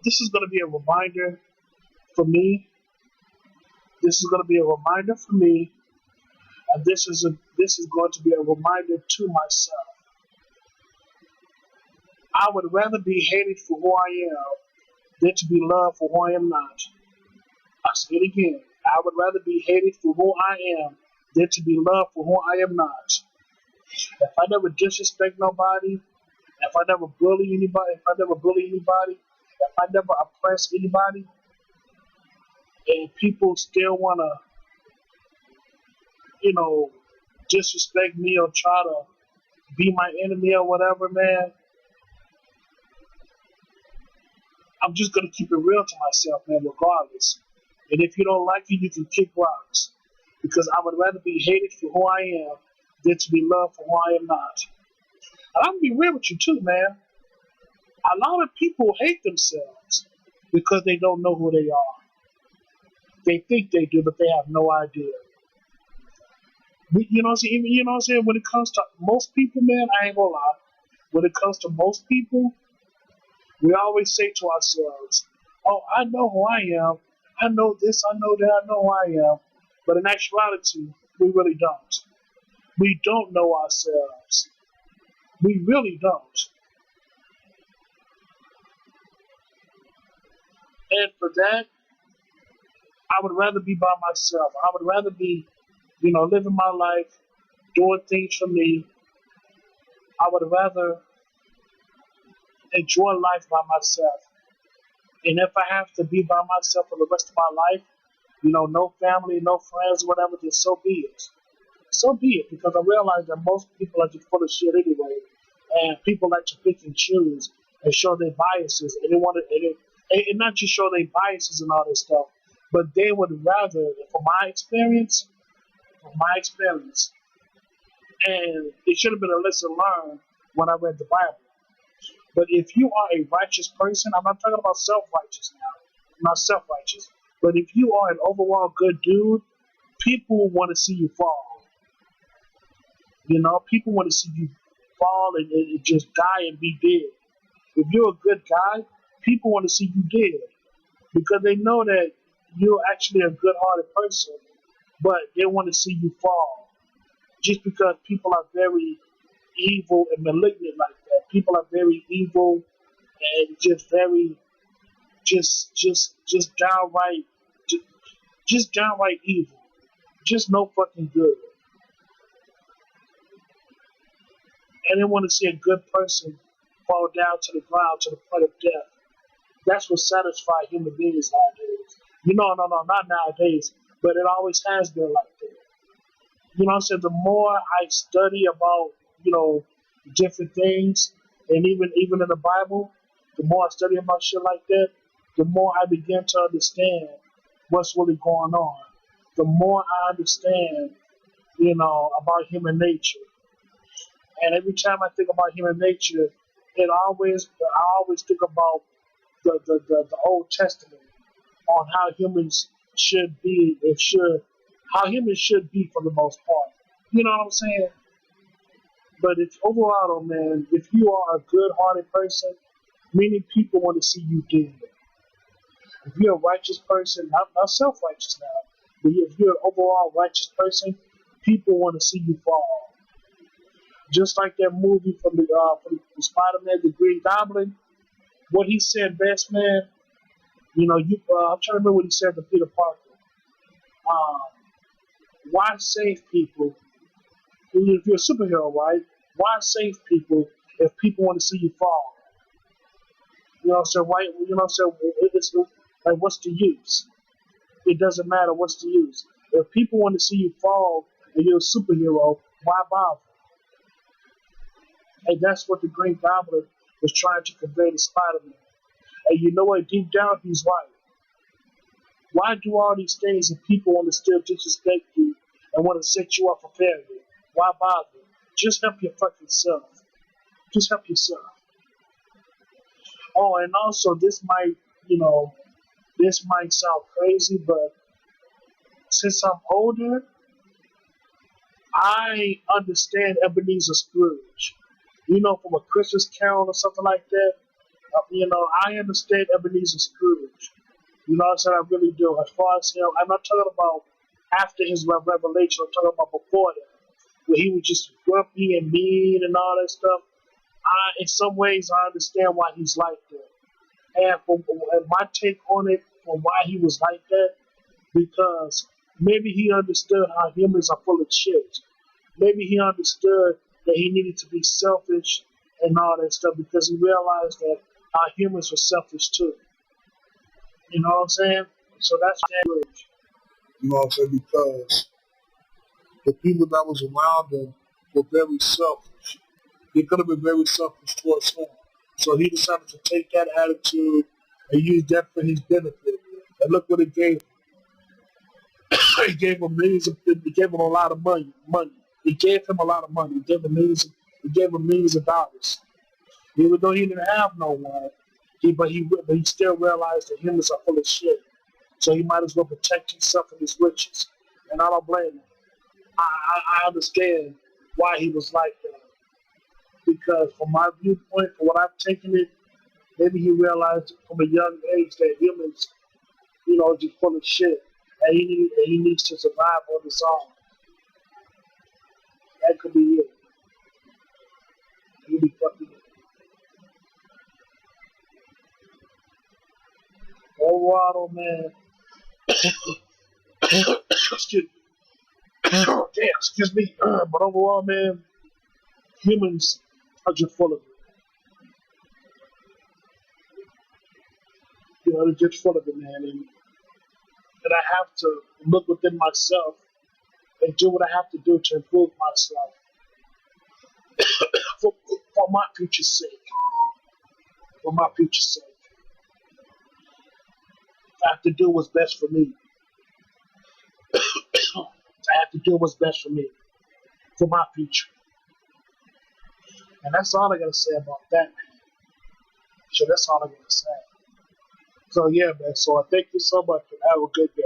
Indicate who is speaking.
Speaker 1: this is going to be a reminder for me. This is going to be a reminder for me, and this is going to be a reminder to myself. I would rather be hated for who I am than to be loved for who I am not. I say it again. I would rather be hated for who I am than to be loved for who I am not. If I never disrespect nobody, if I never bully anybody, if I never oppress anybody, and people still wanna, disrespect me or try to be my enemy or whatever, man, I'm just gonna keep it real to myself, man, regardless. And if you don't like it, you can kick rocks. Because I would rather be hated for who I am than to be loved for who I am not. And I'm gonna be real with you too, man. A lot of people hate themselves because they don't know who they are. They think they do, but they have no idea. You know what I'm saying? You know what I'm saying? When it comes to most people, man, I ain't gonna lie. When it comes to most people, we always say to ourselves, "Oh, I know who I am. I know this. I know that. I know who I am." But in actuality, we really don't. We don't know ourselves. We really don't. And for that, I would rather be by myself. I would rather be, living my life, doing things for me. I would rather enjoy life by myself. And if I have to be by myself for the rest of my life, no family, no friends, whatever, then so be it. So be it, because I realize that most people are just full of shit anyway, and people like to pick and choose and show their biases, and they want to, and not just show their biases and all this stuff, but they would rather, from my experience, and it should have been a lesson learned when I read the Bible. But if you are a righteous person, I'm not talking about self-righteous now, I'm not self-righteous, but if you are an overall good dude, people want to see you fall. People want to see you fall and just die and be dead. If you're a good guy, people want to see you dead because they know that you're actually a good-hearted person, but they want to see you fall. Just because people are very evil and malignant like that. People are very evil and just very, just downright evil. Just no fucking good. And they want to see a good person fall down to the ground to the point of death. That's what satisfies human beings nowadays. No, not nowadays, but it always has been like that. I said the more I study about, different things, and even in the Bible, the more I study about shit like that, the more I begin to understand what's really going on. The more I understand, about human nature. And every time I think about human nature, I always think about the Old Testament on how humans should be how humans should be for the most part. You know what I'm saying? But if overall, man, if you are a good-hearted person, many people want to see you dead. If you're a righteous person, not self-righteous now, but if you're an overall righteous person, people want to see you fall. Just like that movie from the Spider-Man, the Green Goblin, what he said best, man. I'm trying to remember what he said to Peter Parker. Why save people? If you're a superhero, right? Why save people if people want to see you fall? So why? So it's like, what's the use? It doesn't matter. What's the use? If people want to see you fall and you're a superhero, why bother? And that's what the Green Goblin was trying to convey to Spider-Man. And you know what? Deep down, he's right. Why do all these things if people want to still disrespect you and want to set you up for failure? Why bother? Just help your fucking self. Just help yourself. Oh, and also this might sound crazy, but since I'm older, I understand Ebenezer Scrooge. From A Christmas Carol or something like that. I understand Ebenezer Scrooge. You know what I'm saying? I really do. As far as him, I'm not talking about after his revelation. I'm talking about before that, where he was just grumpy and mean and all that stuff. In some ways, I understand why he's like that. And my take on it, for why he was like that, because maybe he understood how humans are full of shit. Maybe he understood that he needed to be selfish and all that stuff because he realized that humans were selfish too. You know what I'm saying? So that's good.
Speaker 2: You know what I'm saying? Because the people that was around him were very selfish. They could have been very selfish towards him. So he decided to take that attitude and use that for his benefit. And look what it gave him. He gave him he gave him a lot of money. He gave him a lot of money. He gave him millions of dollars. Even though he didn't have no one, but he still realized that humans are full of shit. So he might as well protect himself and his riches. And I don't blame him. I understand why he was like that. Because from my viewpoint, from what I've taken it, maybe he realized from a young age that humans, are just full of shit. And he needs to survive on his own. That could be it. He could be fucking it. Overall, man. Excuse me. Damn, excuse me. But overall, man, humans are just full of it. They're just full of it, man. And I have to look within myself and do what I have to do to improve myself for my future's sake. For my future's sake. I have to do what's best for me. I have to do what's best for me, for my future. And that's all I gotta say about that. So that's all I gotta say. So yeah, man. So I thank you so much and have a good day.